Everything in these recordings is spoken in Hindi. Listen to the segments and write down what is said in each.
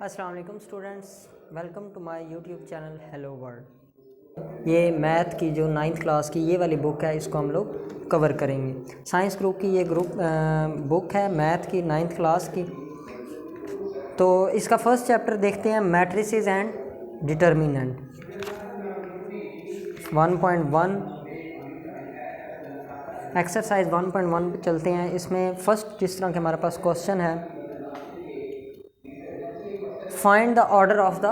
अस्सलाम वालेकुम students, welcome to my YouTube channel hello world. ये मैथ की जो 9th क्लास की ये वाली बुक है, इसको हम लोग कवर करेंगे। साइंस ग्रुप की ये बुक है मैथ की 9th क्लास की। तो इसका फर्स्ट चैप्टर देखते हैं, मैट्रिसेस एंड डिटर्मिनेंट 1.1 एक्सरसाइज 1.1 पे चलते हैं। इसमें फर्स्ट जिस तरह के हमारे पास क्वेश्चन है, find the order of the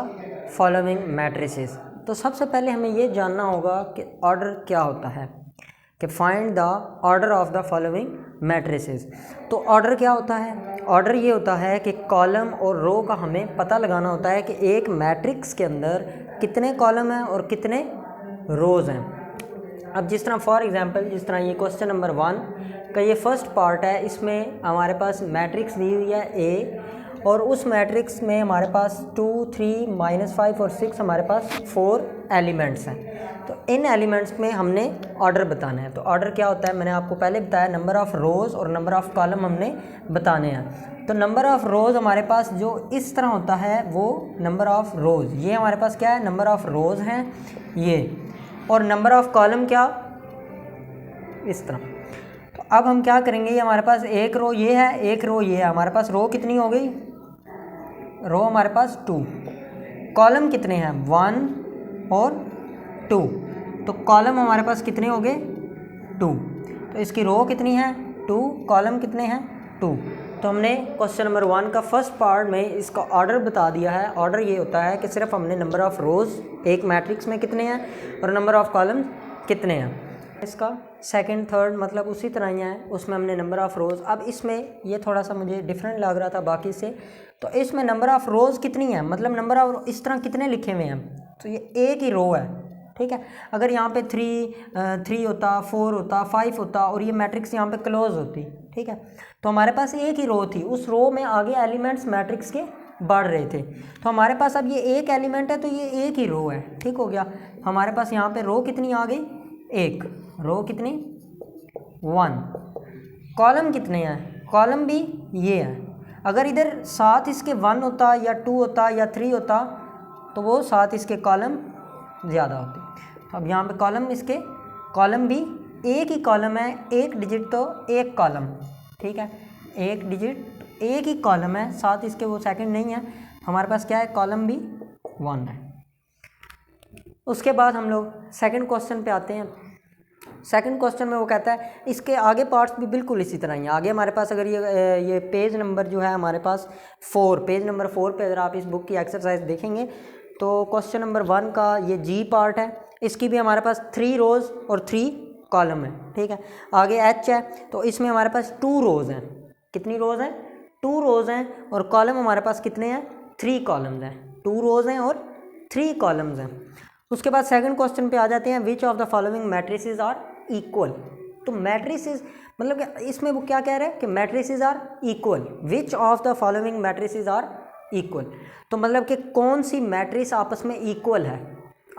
following matrices. तो सबसे पहले हमें ये जानना होगा कि ऑर्डर क्या होता है, कि find the order of the following matrices. तो ऑर्डर क्या होता है? ऑर्डर ये होता है कि कॉलम और रो का हमें पता लगाना होता है कि एक मैट्रिक्स के अंदर कितने कॉलम हैं और कितने रोज़ हैं। अब जिस तरह फॉर एग्जांपल, जिस तरह ये क्वेश्चन नंबर 1 का ये फर्स्ट पार्ट है, इसमें हमारे पास मैट्रिक्स दी हुई है ए, और उस मैट्रिक्स में हमारे पास 2, 3, -5 और 6 हमारे पास 4 एलिमेंट्स हैं। तो इन एलिमेंट्स में हमने ऑर्डर बताना है। तो ऑर्डर क्या होता है मैंने आपको पहले बताया, नंबर ऑफ़ रोज़ और नंबर ऑफ़ कॉलम हमने बताने हैं। तो नंबर ऑफ़ रोज़ हमारे पास जो इस तरह होता है वो नंबर ऑफ़ रोज़, ये हमारे पास क्या है, नंबर ऑफ़ रोज़ हैं ये। और नंबर ऑफ़ कॉलम क्या, इस तरह। तो अब हम क्या करेंगे, ये हमारे पास एक रो ये है, एक रो ये है। हमारे पास रो कितनी हो गई, रो हमारे पास 2, कॉलम कितने हैं 1 और 2। तो कॉलम हमारे पास कितने हो गए 2। तो इसकी रो कितनी है 2, कॉलम कितने हैं 2। तो हमने क्वेश्चन नंबर 1 का फर्स्ट पार्ट में इसका ऑर्डर बता दिया है। ऑर्डर ये होता है कि सिर्फ हमने नंबर ऑफ़ रोज़ एक मैट्रिक्स में कितने हैं और नंबर ऑफ़ कॉलम कितने हैं। इसका सेकंड थर्ड मतलब उसी तरह ही है, उसमें हमने नंबर ऑफ़ रोज़। अब इसमें ये थोड़ा सा मुझे डिफरेंट लग रहा था बाकी से, तो इसमें नंबर ऑफ़ रोज़ कितनी है, मतलब नंबर ऑफ इस तरह कितने लिखे हुए हैं। तो ये एक ही रो है, ठीक है। अगर यहाँ पे 3 होता, 4 होता, 5 होता और ये मैट्रिक्स यहाँ पे क्लोज होती, ठीक है, तो हमारे पास एक ही रो थी। उस रो में आगे एलिमेंट्स मैट्रिक्स के बढ़ रहे थे। तो हमारे पास अब ये एक एलिमेंट है तो ये एक ही रो है, ठीक हो गया। हमारे पास यहाँ पे रो कितनी आ गई, एक रो कितनी 1। कॉलम कितने हैं, कॉलम भी ये है। अगर इधर साथ इसके 1 होता या 2 होता या 3 होता तो वो साथ इसके कॉलम ज़्यादा होते। तो अब यहाँ पे कॉलम, इसके कॉलम भी एक ही कॉलम है, एक डिजिट तो एक कॉलम, ठीक है, एक डिजिट एक ही कॉलम है, साथ इसके वो सेकंड नहीं है। हमारे पास क्या है, कॉलम भी 1 है। उसके बाद हम लोग सेकंड क्वेश्चन पे आते हैं। सेकंड क्वेश्चन में वो कहता है, इसके आगे पार्ट्स भी बिल्कुल इसी तरह ही हैं। आगे हमारे पास अगर ये पेज नंबर जो है हमारे पास 4, पेज नंबर 4 पे अगर आप इस बुक की एक्सरसाइज देखेंगे तो क्वेश्चन नंबर 1 का ये जी पार्ट है, इसकी भी हमारे पास 3 रोज़ और 3 कॉलम है, ठीक है। आगे एच है, तो इसमें हमारे पास 2 रोज़ हैं। कितनी रोज़ हैं, 2 रोज़ हैं, और कॉलम हमारे पास कितने हैं, 3 कॉलम्स हैं। 2 रोज़ हैं और 3 कॉलम्स हैं। उसके बाद सेकंड क्वेश्चन पे आ जाते हैं, which of the following matrices are equal. तो मैट्रिसेस मतलब कि इसमें वो क्या कह रहे हैं कि matrices are equal, which of the following matrices are equal. तो मतलब कि कौन सी मैट्रिक्स आपस में इक्वल है।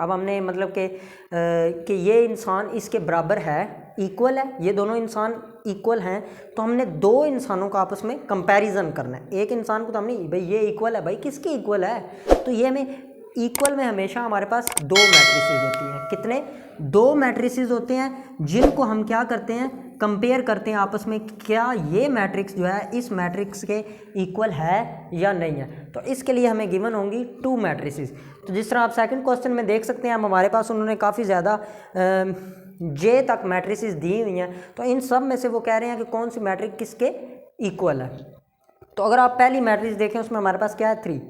अब हमने मतलब कि ये इंसान इसके बराबर है, इक्वल है, ये दोनों इंसान इक्वल हैं, तो हमने दो इंसानों का आपस में कंपैरिजन करना है। एक इंसान को तो हमने भाई ये इक्वल है, भाई किसकी इक्वल है, तो ये हमें इक्वल में हमेशा हमारे पास 2 मैट्रिसेस होती हैं। कितने, 2 मैट्रिसेस होते हैं, जिनको हम क्या करते हैं, कंपेयर करते हैं आपस में, क्या ये मैट्रिक्स जो है इस मैट्रिक्स के इक्वल है या नहीं है। तो इसके लिए हमें गिवन होंगी 2 मैट्रिसेस। तो जिस तरह आप सेकंड क्वेश्चन में देख सकते हैं, हमारे पास उन्होंने काफ़ी ज़्यादा जे तक मैट्रिसेस दी हुई हैं। तो इन सब में से वो कह रहे हैं कि कौन सी मैट्रिक्स किसके इक्वल है। तो अगर आप पहली मैट्रिक्स देखें, उसमें हमारे पास क्या है, 3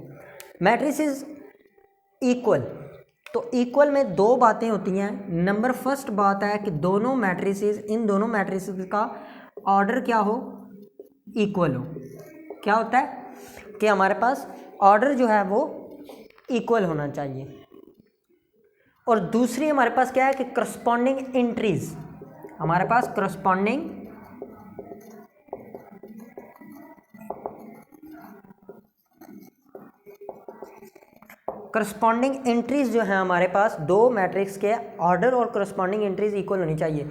मैट्रिसेस इक्वल। तो इक्वल में 2 बातें होती हैं। नंबर फर्स्ट बात है कि दोनों मैट्रिसेस, इन दोनों मैट्रिसेस का ऑर्डर क्या हो, इक्वल हो। क्या होता है कि हमारे पास ऑर्डर जो है वो इक्वल होना चाहिए। और दूसरी हमारे पास क्या है कि करस्पॉन्डिंग एंट्रीज, हमारे पास करस्पॉन्डिंग एंट्रीज जो है हमारे पास 2 मैट्रिक्स के ऑर्डर और करस्पॉन्डिंग एंट्रीज इक्वल होनी चाहिए।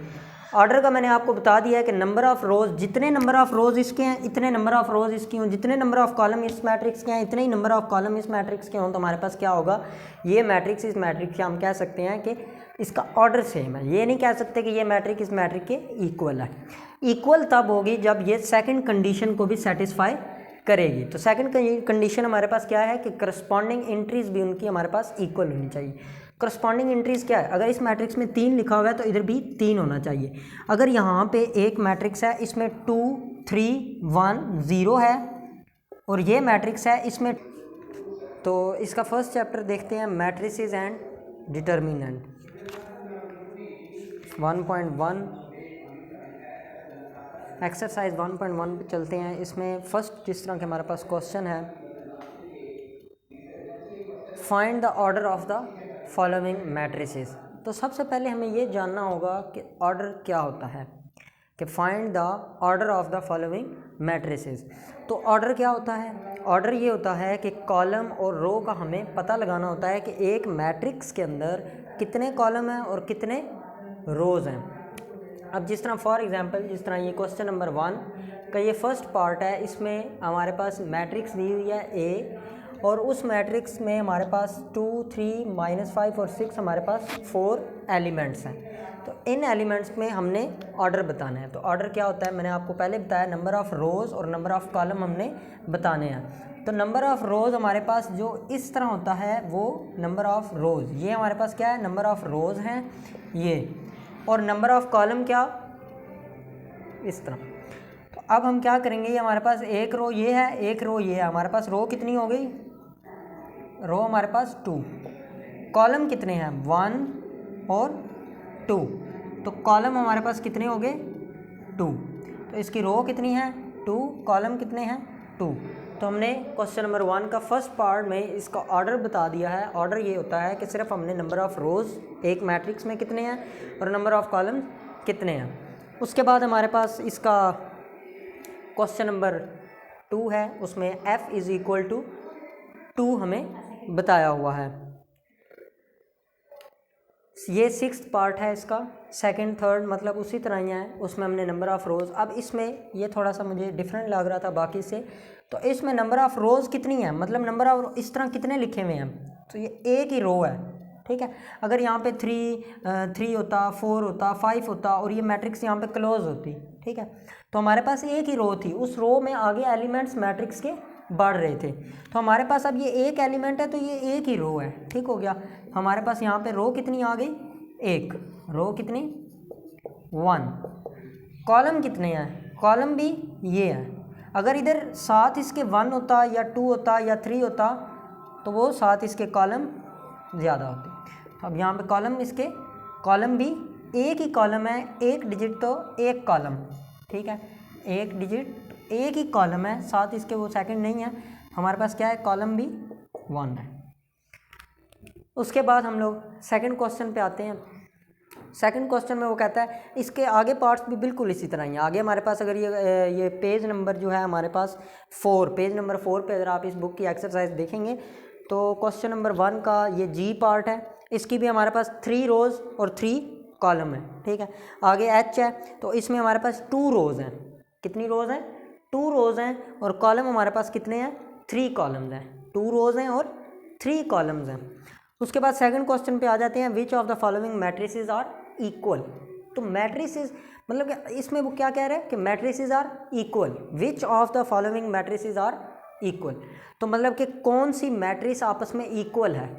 ऑर्डर का मैंने आपको बता दिया है कि नंबर ऑफ़ रोज़, जितने नंबर ऑफ़ रोज़ इसके हैं इतने नंबर ऑफ़ रोज़ इसकी हों, जितने नंबर ऑफ़ कॉलम इस मैट्रिक्स के हैं इतने ही नंबर ऑफ़ कॉलम इस मैट्रिक्स के हों, तो हमारे पास क्या होगा, ये मैट्रिक्स इस मैट्रिक्स के हम कह सकते हैं कि इसका ऑर्डर सेम है। ये नहीं कह सकते कि ये मैट्रिक इस मैट्रिक के इक्वल है। इक्वल तब होगी जब ये सेकंड कंडीशन को भी सेटिस्फाई करेगी। तो सेकंड कंडीशन हमारे पास क्या है कि करस्पॉन्डिंग एंट्रीज भी उनकी हमारे पास इक्वल होनी चाहिए। करस्पॉन्डिंग एंट्रीज क्या है, अगर इस मैट्रिक्स में 3 लिखा हुआ है तो इधर भी 3 होना चाहिए। अगर यहाँ पे एक मैट्रिक्स है इसमें 2 3 1 0 है और ये मैट्रिक्स है इसमें, तो इसका फर्स्ट चैप्टर देखते हैं, मैट्रिसेस एंड डिटर्मिनेंट 1.1 एक्सरसाइज 1.1 पे चलते हैं। इसमें फर्स्ट जिस तरह के हमारे पास क्वेश्चन है, find the order of the following matrices. तो सबसे पहले हमें ये जानना होगा कि ऑर्डर क्या होता है, कि find the order of the following matrices. तो ऑर्डर क्या होता है, ऑर्डर ये होता है कि कॉलम और रो का हमें पता लगाना होता है कि एक मैट्रिक्स के अंदर कितने कॉलम हैं और कितने रोज़ हैं। अब जिस तरह फॉर एग्जांपल, जिस तरह ये क्वेश्चन नंबर 1 का ये फर्स्ट पार्ट है, इसमें हमारे पास मैट्रिक्स दी हुई है ए और उस मैट्रिक्स में हमारे पास 2 3 -5 और 6 हमारे पास 4 एलिमेंट्स हैं। तो इन एलिमेंट्स में हमने ऑर्डर बताना है। तो ऑर्डर क्या होता है, मैंने आपको पहले बताया, नंबर ऑफ़ रोज़ और नंबर ऑफ़ कॉलम हमने बताने हैं। तो नंबर ऑफ़ रोज़ हमारे पास जो इस तरह होता है वो नंबर ऑफ़ रोज़, ये हमारे पास क्या है, नंबर ऑफ़ रोज़ हैं ये, और नंबर ऑफ़ कॉलम क्या, इस तरह। तो अब हम क्या करेंगे, ये हमारे पास एक रो ये है, एक रो ये है, हमारे पास रो कितनी हो गई, रो हमारे पास 2, कॉलम कितने हैं 1 और 2, तो कॉलम हमारे पास कितने हो गए 2, तो इसकी रो कितनी है 2, कॉलम कितने हैं 2। तो हमने क्वेश्चन नंबर 1 का फर्स्ट पार्ट में इसका ऑर्डर बता दिया है। ऑर्डर ये होता है कि सिर्फ हमने नंबर ऑफ़ रोज़ एक मैट्रिक्स में कितने हैं और नंबर ऑफ़ कॉलम कितने हैं। उसके बाद हमारे पास इसका क्वेश्चन नंबर 2 है, उसमें f = 2 हमें बताया हुआ है। ये 6th पार्ट है इसका, सेकंड थर्ड मतलब उसी तरह ही है, उसमें हमने नंबर ऑफ़ रोज़। अब इसमें ये थोड़ा सा मुझे डिफरेंट लग रहा था बाकी से, तो इसमें नंबर ऑफ़ रोज़ कितनी है, मतलब नंबर ऑफ इस तरह कितने लिखे हुए हैं, तो ये एक ही रो है, ठीक है। अगर यहाँ पे 3 होता, 4 होता, 5 होता और ये मैट्रिक्स यहाँ पे क्लोज होती, ठीक है, तो हमारे पास एक ही रो थी, उस रो में आगे एलिमेंट्स मैट्रिक्स के बढ़ रहे थे। तो हमारे पास अब ये एक एलिमेंट है तो ये एक ही रो है, ठीक हो गया। हमारे पास यहाँ पे रो कितनी आ गई, एक रो कितनी 1, कॉलम कितने हैं, कॉलम भी ये है। अगर इधर साथ इसके 1 होता या 2 होता या 3 होता तो वो साथ इसके कॉलम ज़्यादा होते। तो अब यहाँ पे कॉलम, इसके कॉलम भी एक ही कॉलम है, एक डिजिट तो एक कॉलम, ठीक है, एक डिजिट एक ही कॉलम है, साथ इसके वो सेकंड नहीं है, हमारे पास क्या है, कॉलम भी 1 है। उसके बाद हम लोग सेकंड क्वेश्चन पे आते हैं। सेकंड क्वेश्चन में वो कहता है, इसके आगे पार्ट्स भी बिल्कुल इसी तरह ही हैं। आगे हमारे पास अगर ये पेज नंबर जो है हमारे पास 4, पेज नंबर 4 पे अगर आप इस बुक की एक्सरसाइज देखेंगे तो क्वेश्चन नंबर 1 का ये जी पार्ट है, इसकी भी हमारे पास 3 रोज़ और 3 कॉलम है, ठीक है। आगे एच है तो इसमें हमारे पास 2 रोज़ हैं, कितनी रोज़ हैं 2 रोज़ हैं, और कॉलम हमारे पास कितने हैं 3 कॉलम्स हैं, 2 रोज़ हैं और 3 कॉलम्स हैं। उसके बाद सेकंड क्वेश्चन पे आ जाते हैं, which of the following matrices are equal. तो मैट्रिसेस मतलब कि इसमें वो क्या कह रहे हैं कि matrices are equal, which of the following matrices are equal, तो मतलब कि कौन सी मैट्रिक्स आपस में इक्वल है।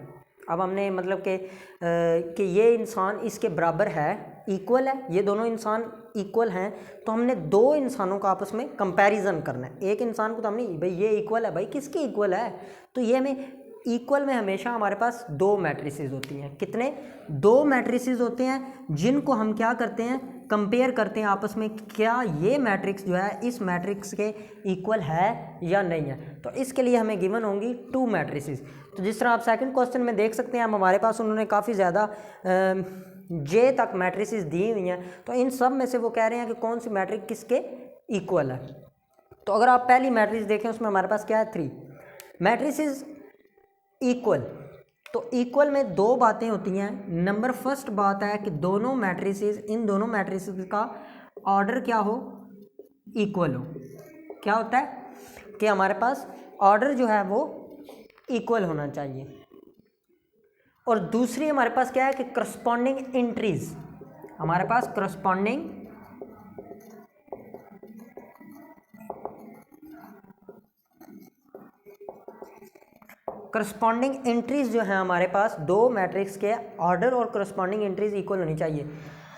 अब हमने मतलब कि ये इंसान इसके बराबर है, इक्वल है, ये दोनों इंसान इक्वल हैं, तो हमने 2 इंसानों का आपस में कंपैरिजन करना है। एक इंसान को तो हमने भाई ये इक्वल है, भाई किसकी इक्वल है, तो ये हमें इक्वल में हमेशा हमारे पास 2 मैट्रिसेस होती हैं, कितने 2 मैट्रिसेस होते हैं, जिनको हम क्या करते हैं कंपेयर करते हैं आपस में, क्या ये मैट्रिक्स जो है इस मैट्रिक्स के इक्वल है या नहीं है। तो इसके लिए हमें गिवन होंगी 2 मैट्रिसेस। तो जिस तरह आप सेकंड क्वेश्चन में देख सकते हैं, हम हमारे पास उन्होंने काफ़ी ज़्यादा जे तक मैट्रिसेस दी हुई हैं, तो इन सब में से वो कह रहे हैं कि कौन सी मैट्रिक्स किसके इक्वल है। तो अगर आप पहली मैट्रिक्स देखें उसमें हमारे पास क्या है 3 मैट्रिसेस इक्वल, तो इक्वल में दो बातें होती हैं। नंबर फर्स्ट बात है कि दोनों मैट्रिसेस, इन दोनों मैट्रिसेस का ऑर्डर क्या हो, इक्वल हो। क्या होता है कि हमारे पास ऑर्डर जो है वो इक्वल होना चाहिए। और दूसरी हमारे पास क्या है कि करस्पॉन्डिंग एंट्रीज, हमारे पास करस्पॉन्डिंग एंट्रीज जो है हमारे पास दो मैट्रिक्स के ऑर्डर और करस्पॉन्डिंग एंट्रीज इक्वल होनी चाहिए।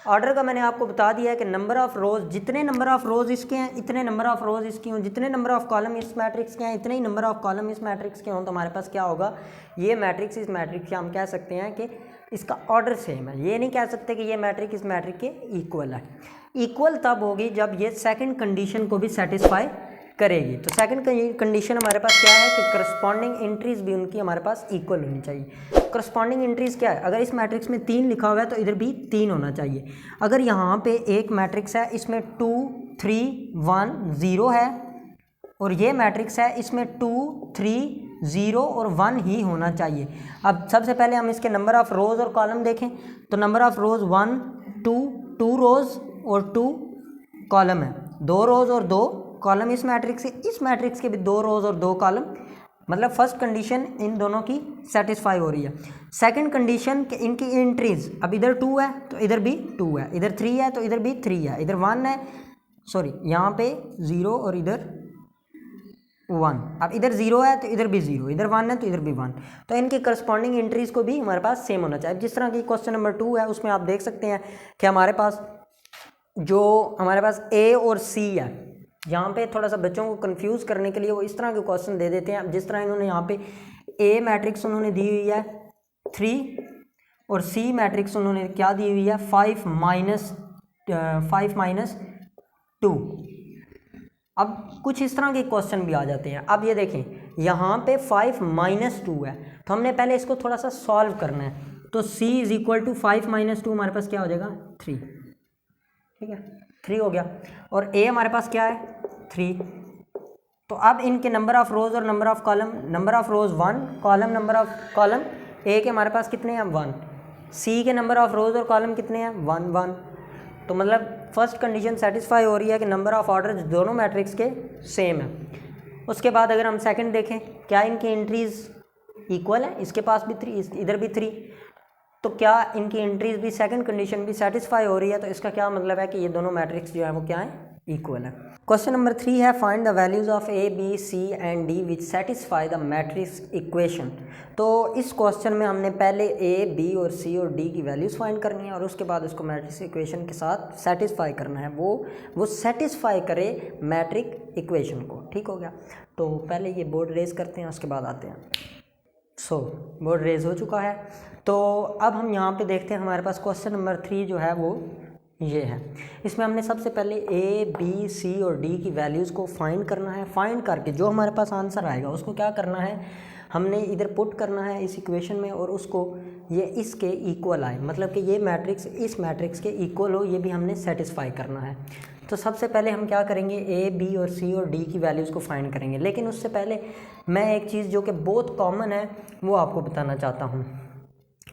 ऑर्डर का मैंने आपको बता दिया है कि नंबर ऑफ रोज, जितने नंबर ऑफ रोज इसके हैं इतने नंबर ऑफ रोज इसकी हों, जितने नंबर ऑफ कॉलम इस मैट्रिक्स के हैं इतने ही नंबर ऑफ कॉलम इस मैट्रिक्स के हों, तो हमारे पास क्या होगा, ये मैट्रिक्स इस मैट्रिक्स के हम कह सकते हैं कि इसका ऑर्डर सेम है। ये नहीं कह सकते कि ये मैट्रिक्स इस मैट्रिक्स के इक्वल है। इक्वल तब होगी जब ये सेकंड कंडीशन को भी सेटिस्फाई करेगी। तो सेकंड कंडीशन हमारे पास क्या है कि करस्पॉन्डिंग एंट्रीज भी उनकी हमारे पास इक्वल होनी चाहिए। करस्पॉन्डिंग एंट्रीज क्या है, अगर इस मैट्रिक्स में 3 लिखा हुआ है तो इधर भी 3 होना चाहिए। अगर यहाँ पे एक मैट्रिक्स है इसमें 2 3 1 0 है और ये मैट्रिक्स है इसमें 2 3 0 और 1 ही होना चाहिए। अब सबसे पहले हम इसके नंबर ऑफ रोज और कॉलम देखें तो नंबर ऑफ रोज 1 2 रोज और 2 कॉलम है, 2 रोज और 2 कॉलम इस मैट्रिक्स से, इस मैट्रिक्स के भी 2 रोज और 2 कॉलम, मतलब फर्स्ट कंडीशन इन दोनों की सेटिस्फाई हो रही है। सेकंड कंडीशन कि इनकी एंट्रीज, अब इधर 2 है तो इधर भी 2 है, इधर 3 है तो इधर भी 3 है, इधर 1 है, सॉरी यहाँ पे 0 और इधर 1, अब इधर 0 है तो इधर भी 0, इधर 1 है तो इधर भी 1, तो इनके करस्पॉन्डिंग एंट्रीज को भी हमारे पास सेम होना चाहिए। जिस तरह की क्वेश्चन नंबर 2 है उसमें आप देख सकते हैं कि हमारे पास जो हमारे पास ए और सी है, यहाँ पे थोड़ा सा बच्चों को कंफ्यूज करने के लिए वो इस तरह के क्वेश्चन दे देते हैं। जिस तरह इन्होंने यहाँ पे ए मैट्रिक्स उन्होंने दी हुई है 3 और सी मैट्रिक्स उन्होंने क्या दी हुई है 5 माइनस 2। अब कुछ इस तरह के क्वेश्चन भी आ जाते हैं। अब ये देखें यहाँ पे 5 माइनस 2 है तो हमने पहले इसको थोड़ा सा सॉल्व करना है। तो c is equal to 5 minus 2 हमारे पास क्या हो जाएगा 3, ठीक है 3 हो गया। और a हमारे पास क्या है 3। तो अब इनके नंबर ऑफ रोज और number of column, number of rose 1 column, number of column a के हमारे पास कितने हैं 1, c के नंबर ऑफ रोज और कॉलम कितने हैं 1 1। तो मतलब फर्स्ट कंडीशन सेटिस्फाई हो रही है कि नंबर ऑफ ऑर्डर दोनों मैट्रिक्स के सेम है। उसके बाद अगर हम सेकंड देखें क्या इनकी एंट्रीज इक्वल है, इसके पास भी 3 इधर भी 3, तो क्या इनकी एंट्रीज भी सेकंड कंडीशन भी सेटिस्फाई हो रही है। तो इसका क्या मतलब है कि ये दोनों मैट्रिक्स जो है वो क्या है इक्वल है। क्वेश्चन नंबर 3 है find the values of a b c and d which satisfy the matrix equation. तो इस क्वेश्चन में हमने पहले ए बी और सी और डी की वैल्यूज़ फाइंड करनी है और उसके बाद उसको मैट्रिक्स इक्वेशन के साथ सेटिस्फाई करना है, वो सेटिस्फाई करे मैट्रिक इक्वेशन को। ठीक हो गया। तो पहले ये बोर्ड रेज करते हैं उसके बाद आते हैं। बोर्ड रेज हो चुका है। तो अब हम यहाँ पे देखते हैं हमारे पास क्वेश्चन नंबर 3 जो है वो ये है। इसमें हमने सबसे पहले ए बी सी और डी की वैल्यूज़ को फाइंड करना है। फाइंड करके जो हमारे पास आंसर आएगा उसको क्या करना है, हमने इधर पुट करना है इस इक्वेशन में और उसको ये इसके इक्वल आए, मतलब कि ये मैट्रिक्स इस मैट्रिक्स के इक्वल हो, ये भी हमने सेटिस्फाई करना है। तो सबसे पहले हम क्या करेंगे, ए बी और सी और डी की वैल्यूज़ को फाइंड करेंगे। लेकिन उससे पहले मैं एक चीज़ जो कि बहुत कॉमन है वो आपको बताना चाहता हूँ।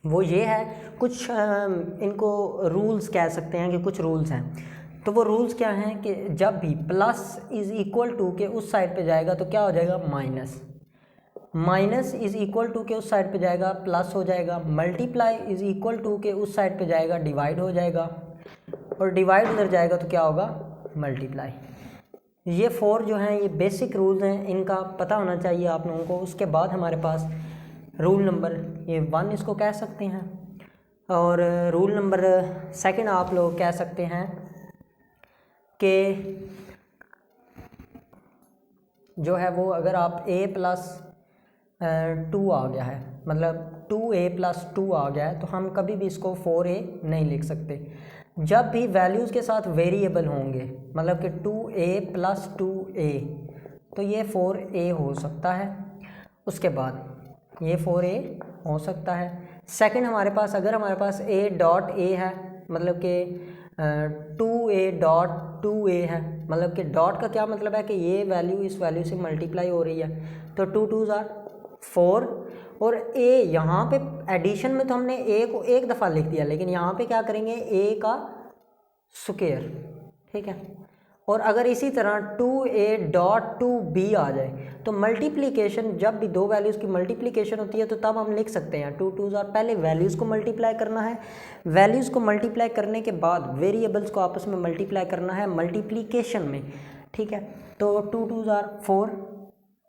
वो ये है, कुछ इनको रूल्स कह सकते हैं कि कुछ रूल्स हैं। तो वो रूल्स क्या हैं कि जब भी प्लस इज़ इक्वल टू के उस साइड पे जाएगा तो क्या हो जाएगा minus, minus is equal to के उस साइड पे जाएगा प्लस हो जाएगा, मल्टीप्लाई इज़ इक्वल टू के उस साइड पे जाएगा डिवाइड हो जाएगा, और डिवाइड उधर जाएगा तो क्या होगा मल्टीप्लाई। ये 4 जो हैं ये बेसिक रूल्स हैं, इनका पता होना चाहिए आप लोगों को। उसके बाद हमारे पास रूल नंबर ये 1 इसको कह सकते हैं, और रूल नंबर 2 आप लोग कह सकते हैं कि जो है वो अगर आप a प्लस 2 आ गया है, मतलब 2a प्लस 2 आ गया है, तो हम कभी भी इसको 4a नहीं लिख सकते। जब भी वैल्यूज़ के साथ वेरिएबल होंगे, मतलब कि 2a प्लस 2a, तो ये 4a हो सकता है। उसके बाद ये 4a हो सकता है। सेकंड हमारे पास अगर हमारे पास a डॉट a है, मतलब कि 2a डॉट 2a है, मतलब कि डॉट का क्या मतलब है कि ये वैल्यू इस वैल्यू से मल्टीप्लाई हो रही है, तो 2 2s are 4, और ए यहाँ पे एडिशन में तो हमने ए को एक दफ़ा लिख दिया, लेकिन यहाँ पे क्या करेंगे ए का स्क्वायर, ठीक है। और अगर इसी तरह 2a डॉट 2b आ जाए तो मल्टीप्लिकेशन, जब भी दो वैल्यूज़ की मल्टीप्लिकेशन होती है तो तब हम लिख सकते हैं 2 2s, और पहले वैल्यूज़ को मल्टीप्लाई करना है, वैल्यूज़ को मल्टीप्लाई करने के बाद वेरिएबल्स को आपस में मल्टीप्लाई करना है मल्टीप्लिकेशन में, ठीक है। तो 2 2s 4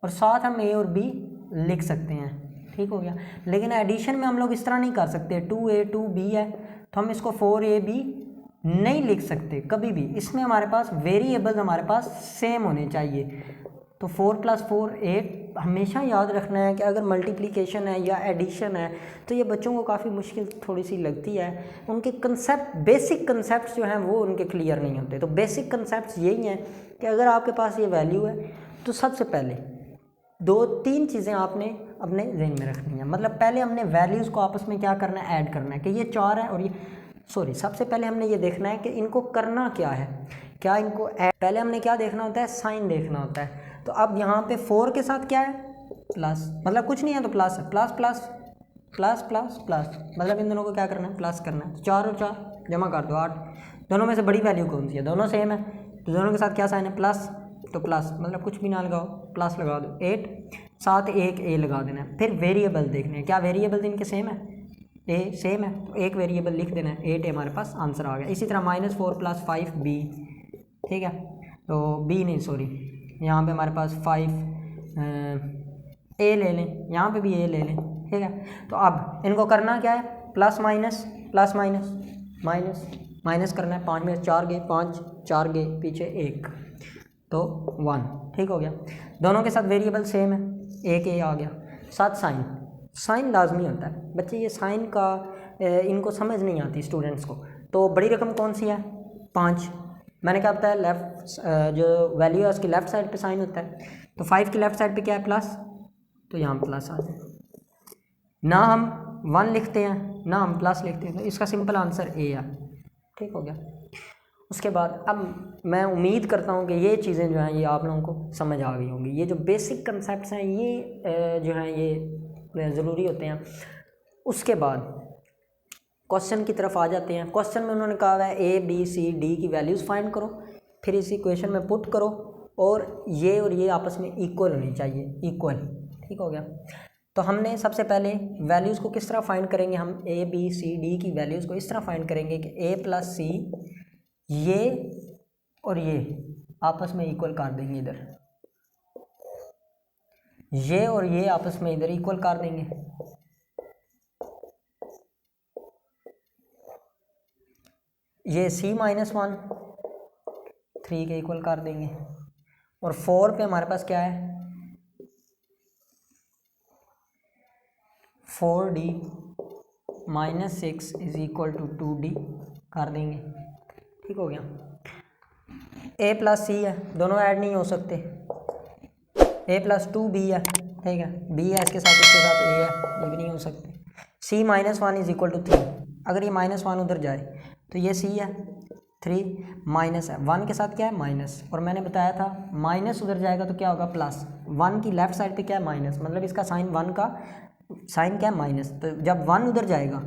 और साथ हम a और b लिख सकते हैं, ठीक हो गया। लेकिन एडिशन में हम लोग इस तरह नहीं कर सकते, 2a 2b है तो हम इसको 4ab नहीं लिख सकते कभी भी, इसमें हमारे पास वेरिएबल्स हमारे पास सेम होने चाहिए। तो 4 + 4 8 हमेशा याद रखना है कि अगर मल्टीप्लिकेशन है या एडिशन है तो ये बच्चों को काफ़ी मुश्किल थोड़ी सी लगती है, उनके कंसेप्ट, बेसिक कंसेप्ट जो हैं वो उनके क्लियर नहीं होते। तो बेसिक कंसेप्ट यही हैं कि अगर आपके पास ये वैल्यू है तो सबसे पहले 2-3 चीज़ें आपने अपने जहन में रखनी है। मतलब पहले हमने वैल्यूज़ को आपस में क्या करना है, ऐड करना है कि ये 4 है और ये सबसे पहले हमने ये देखना है कि इनको करना क्या है, क्या इनको पहले हमने क्या देखना होता है, साइन देखना होता है। तो अब यहाँ पे 4 के साथ क्या है, प्लस, मतलब कुछ नहीं है तो प्लस है, plus plus plus plus plus, मतलब इन दोनों को क्या करना है, प्लस करना है। 4 और 4 जमा कर दो 8, दोनों में से बड़ी वैल्यू कौन सी है, दोनों सेम है तो दोनों के साथ क्या साइन है, प्लस, तो प्लस मतलब कुछ भी ना लगाओ, प्लस लगा दो। 8 साथ एक ए लगा देना है। फिर वेरिएबल देखने हैं, क्या वेरिएबल इनके सेम है, ए सेम है तो एक वेरिएबल लिख देना है, 8 हमारे पास आंसर आ गया। इसी तरह -4 + 5b, ठीक है। तो b नहीं सॉरी, यहाँ पे हमारे पास 5 ए ले लें, यहाँ पे भी ए ले लें, ठीक है। तो अब इनको करना क्या है, plus minus plus minus minus minus करना है। 5 में 4 गए, 5 4 गए, पीछे 1 तो 1, ठीक हो गया। दोनों के साथ वेरिएबल सेम है, एक ए आ गया। साथ साइन, साइन लाजमी होता है बच्चे, ये साइन का इनको समझ नहीं आती स्टूडेंट्स को। तो बड़ी रकम कौन सी है, 5। मैंने क्या बताया, लेफ़्ट जो वैल्यू है उसकी लेफ़्ट साइड पे साइन होता है, तो 5 की लेफ़्ट साइड पे क्या है, प्लस, तो यहाँ प्लस आ जाए। ना हम 1 लिखते हैं ना हम प्लस लिखते हैं, तो इसका सिंपल आंसर ए है, ठीक हो गया। उसके बाद अब मैं उम्मीद करता हूँ कि ये चीज़ें जो हैं ये आप लोगों को समझ आ गई होंगी। ये जो बेसिक कंसेप्ट्स हैं ये जो हैं ये ज़रूरी होते हैं। उसके बाद क्वेश्चन की तरफ आ जाते हैं। क्वेश्चन में उन्होंने कहा है ए बी सी डी की वैल्यूज़ फाइंड करो, फिर इस इक्वेशन में पुट करो और ये आपस में इक्वल होनी चाहिए, इक्वल, ठीक हो गया। तो हमने सबसे पहले वैल्यूज़ को किस तरह फाइंड करेंगे, हम ए बी सी डी की वैल्यूज़ को इस तरह फाइंड करेंगे कि a + c ये और ये आपस में इक्वल कर देंगे, इधर ये और ये आपस में इधर इक्वल कर देंगे। ये c - 1 3 के इक्वल कर देंगे और 4 पे हमारे पास क्या है, 4d - 6 = 2d कर देंगे, ठीक हो गया। a + c है, दोनों ऐड नहीं हो सकते, a + 2b है, ठीक है, b है इसके साथ a है, ये भी नहीं हो सकते। c - 1 = 3, अगर ये -1 उधर जाए तो ये c है, 3 माइनस है, 1 के साथ क्या है, माइनस, और मैंने बताया था माइनस उधर जाएगा तो क्या होगा, प्लस। 1 की लेफ़्ट साइड पे क्या है, माइनस, मतलब इसका साइन 1 का साइन क्या है, माइनस। तो जब 1 उधर जाएगा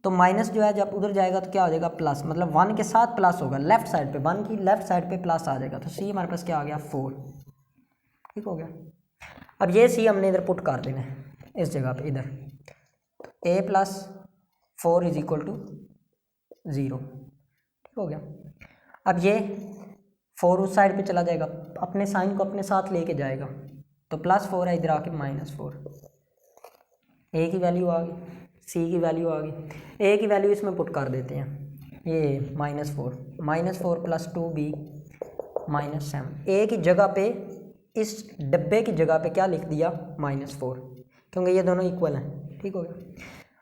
तो माइनस जो है जब उधर जाएगा तो क्या हो जाएगा, प्लस, मतलब 1 के साथ प्लस होगा लेफ़्ट साइड पे, 1 की लेफ़्ट साइड पे प्लस आ जाएगा। तो c हमारे पास क्या आ गया, 4, ठीक हो गया। अब ये c हमने इधर पुट कर देना है इस जगह पे, इधर a + 4 = 0, ठीक हो गया। अब ये 4 उस साइड पे चला जाएगा, अपने साइन को अपने साथ लेके जाएगा, तो +4 है, इधर आके -4, a की वैल्यू आ गई, c की वैल्यू आ गई, a की वैल्यू इसमें पुट कर देते हैं, ये -4 + 2b -7, a की जगह पे, इस डब्बे की जगह पे क्या लिख दिया, -4, क्योंकि ये दोनों इक्वल हैं, ठीक हो गया।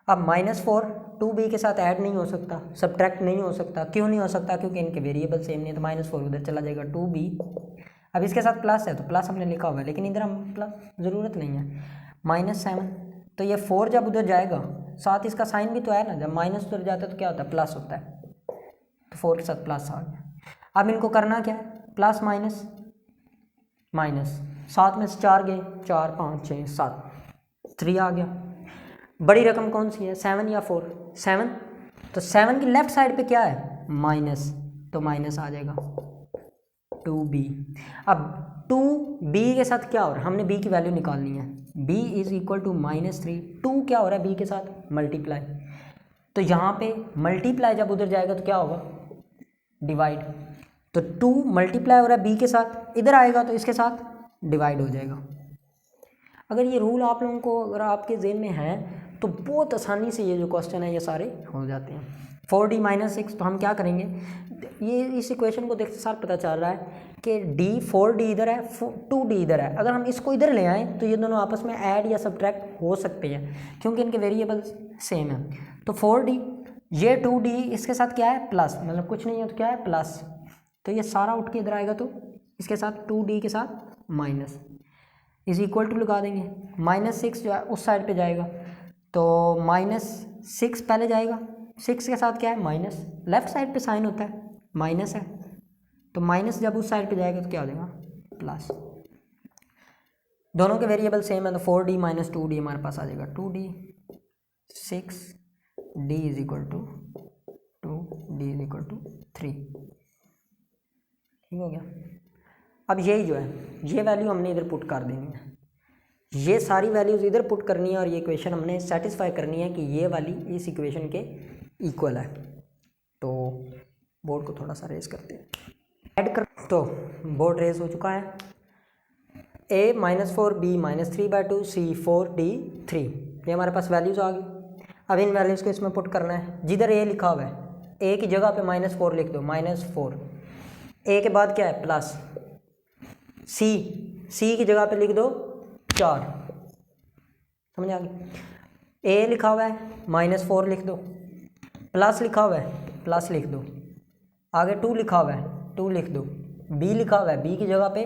अब -4 2b के साथ ऐड नहीं हो सकता, सब्ट्रैक्ट नहीं हो सकता, क्यों नहीं हो सकता, क्योंकि इनके वेरिएबल सेम नहीं है, तो -4 उधर चला जाएगा, 2b। अब इसके साथ प्लस है तो प्लस हमने लिखा हुआ है, लेकिन इधर हम प्लस ज़रूरत नहीं है, -7, तो ये 4 जब उधर जाएगा, साथ इसका साइन भी तो है ना, जब माइनस उधर जाता है तो क्या होता है, प्लस होता है, तो 4 के साथ प्लस आ गया। अब इनको करना क्या है, प्लस माइनस माइनस, 7 में से 4 गए, 4 5 6 7, 3 आ गया। बड़ी रकम कौन सी है, 7 या 4? 7। तो 7 की लेफ्ट साइड पे क्या है, माइनस, तो माइनस आ जाएगा 2b। अब 2b के साथ क्या हो रहा है, हमने b की वैल्यू निकालनी है। b is equal to -3। 2 क्या हो रहा है b के साथ, मल्टीप्लाई। तो यहाँ पे मल्टीप्लाई जब उधर जाएगा तो क्या होगा, डिवाइड। तो 2 मल्टीप्लाई हो रहा है b के साथ, इधर आएगा तो इसके साथ डिवाइड हो जाएगा। अगर ये रूल आप लोगों को अगर आपके जेहन में है तो बहुत आसानी से ये जो क्वेश्चन है ये सारे हो जाते हैं। 4d - 6, तो हम क्या करेंगे, ये इस इक्वेशन को देखते सार पता चल रहा है कि 4d इधर है, 2d इधर है। अगर हम इसको इधर ले आएँ तो ये दोनों आपस में ऐड या सब्ट्रैक्ट हो सकते हैं क्योंकि इनके वेरिएबल्स सेम है। तो 4d, ये 2d इसके साथ क्या है, प्लस, मतलब कुछ नहीं है तो क्या है, प्लस। तो ये सारा उठ के इधर आएगा तो इसके साथ 2d के साथ माइनस, इज इक्वल टू लगा देंगे। -6 जो है उस साइड पे जाएगा तो -6 पहले जाएगा, 6 के साथ क्या है, माइनस, लेफ्ट साइड पे साइन होता है, माइनस है, तो माइनस जब उस साइड पे जाएगा तो क्या हो जाएगा, प्लस। दोनों के वेरिएबल सेम है तो 4d - 2d हमारे पास आ जाएगा 2d, 6d is equal to 2d is equal to 3। ठीक हो गया। अब यही जो है ये वैल्यू हमने इधर पुट कर देनी है, ये सारी वैल्यूज़ इधर पुट करनी है और ये इक्वेशन हमने सेटिस्फाई करनी है कि ये वाली इस इक्वेशन के इक्वल है। तो बोर्ड को थोड़ा सा रेज करते हैं, ऐड कर, तो बोर्ड रेज हो चुका है। a -4b -3/2 c 4d 3, ये हमारे पास वैल्यूज़ आ गई। अब इन वैल्यूज़ को इसमें पुट करना है। जिधर a लिखा हुआ है, a की जगह पे -4 लिख दो, -4, a के बाद क्या है, प्लस, c की जगह पे लिख दो 4, समझ आ गई। a लिखा हुआ है, -4 लिख दो, प्लस लिखा हुआ है, प्लस लिख दो, आगे 2 लिखा हुआ है, 2 लिख दो, b लिखा हुआ है, b की जगह पे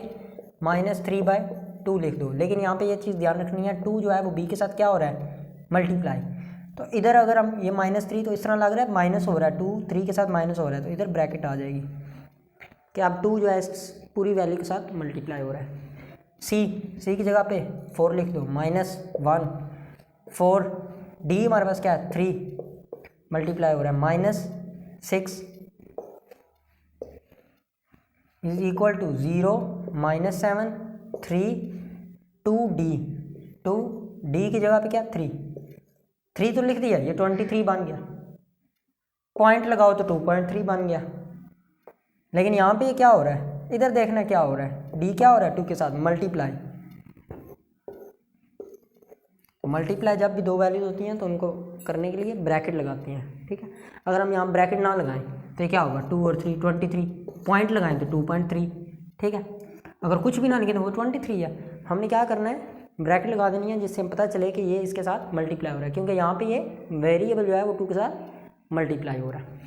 -3/2 लिख दो। लेकिन यहाँ पे ये चीज़ ध्यान रखनी है, 2 जो है वो b के साथ क्या हो रहा है, मल्टीप्लाई। तो इधर अगर हम ये -3 तो इस तरह लग रहा है माइनस हो रहा है, 2 3 के साथ माइनस हो रहा है, तो इधर ब्रैकेट आ जाएगी कि अब 2 जो है इस पूरी वैल्यू के साथ मल्टीप्लाई हो रहा है। c की जगह पे 4 लिख दो, -1 4, d हमारे पास क्या है, 3 मल्टीप्लाई हो रहा है, -6 is equal to 0 -7 3 2d, 2d की जगह पे क्या, 3 तो लिख दिया, ये 23 बन गया, पॉइंट लगाओ तो 2.3 बन गया। लेकिन यहाँ पे ये क्या हो रहा है, इधर देखना क्या हो रहा है, d क्या हो रहा है, 2 के साथ मल्टीप्लाई। मल्टीप्लाई जब भी दो वैल्यूज होती हैं तो उनको करने के लिए ब्रैकेट लगाते हैं, ठीक है। अगर हम यहाँ ब्रैकेट ना लगाएं तो क्या होगा, 2 और 3 23, पॉइंट लगाएं तो 2.3, ठीक है। अगर कुछ भी ना लिखें तो वो 23 है। हमने क्या करना है, ब्रैकेट लगा देनी है जिससे पता चले कि ये इसके साथ मल्टीप्लाई हो रहा है, क्योंकि यहाँ पे ये वेरिएबल जो है वो 2 के साथ मल्टीप्लाई हो रहा है।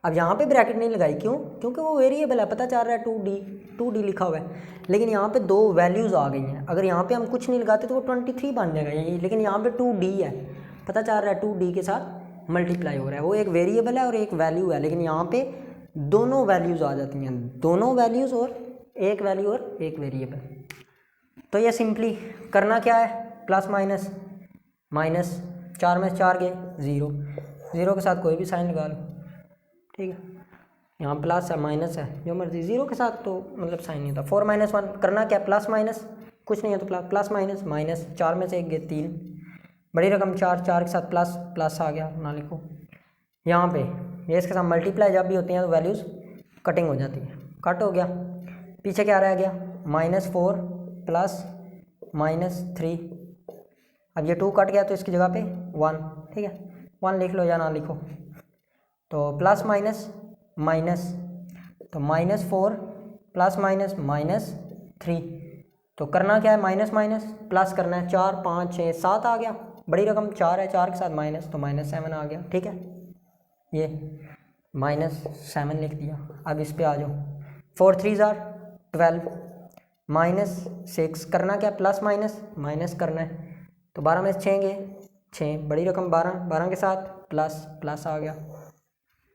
अब यहाँ पे ब्रैकेट नहीं लगाई, क्यों, क्योंकि वो वेरिएबल है, पता चल रहा है 2d लिखा हुआ है। लेकिन यहाँ पे दो वैल्यूज़ आ गई हैं, अगर यहाँ पे हम कुछ नहीं लगाते तो वो 23 बन जाएगा यही, लेकिन यहाँ पे 2d है, पता चल रहा है 2d के साथ मल्टीप्लाई हो रहा है। वो एक वेरिएबल है और एक वैल्यू है, लेकिन यहाँ पे दोनों वैल्यूज़ आ जाती हैं, दोनों वैल्यूज़ और एक वैल्यू और एक वेरिएबल। तो ये सिंपली करना क्या है, प्लस माइनस 4 में 4 गए 0, 0 के साथ कोई भी साइन लगा लो, ठीक है। यहाँ प्लस है माइनस है, जो मर्जी, 0 के साथ तो मतलब साइन नहीं होता। 4 - 1 करना क्या, प्लस माइनस, कुछ नहीं है तो प्लस माइनस 4 में से 1 गए 3, बड़ी रकम 4 के साथ प्लस आ गया, ना लिखो। यहाँ पे ये इसके साथ मल्टीप्लाई जब भी होती हैं तो वैल्यूज़ कटिंग हो जाती है, कट हो गया, पीछे क्या रह गया, -4 प्लस -3। अब ये 2 कट गया तो इसकी जगह पे 1, ठीक है, 1 लिख लो या ना लिखो। तो प्लस माइनस तो -4 प्लस -3, तो करना क्या है, माइनस प्लस करना है, 4 5 6 7 आ गया, बड़ी रकम 4 है, 4 के साथ माइनस तो -7 आ गया, ठीक है। ये -7 लिख दिया। अब इस पे आ जाओ, 4 3 12 -6, करना क्या, प्लस माइनस करना है, तो 12 में 6 गए 6, बड़ी रकम 12 के साथ प्लस आ गया।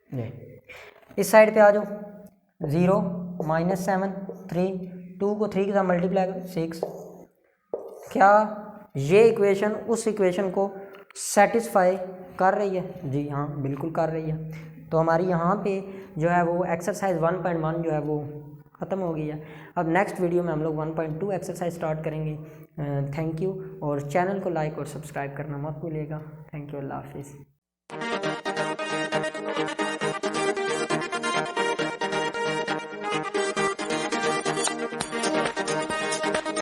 ये इस साइड पे आ जाओ, 0 -7 3, 2 को 3 के साथ मल्टीप्लाई करो 6, क्या ये इक्वेशन उस इक्वेशन को सेटिस्फाई कर रही है? जी हाँ, बिल्कुल कर रही है। तो हमारी यहाँ पे जो है वो एक्सरसाइज 1.1 जो है वो ख़त्म हो गई है। अब नेक्स्ट वीडियो में हम लोग 1.2 एक्सरसाइज स्टार्ट करेंगे। थैंक यू, और चैनल को लाइक और सब्सक्राइब करना मत भूलिएगा। थैंक यू, अल्लाह हाफिज़।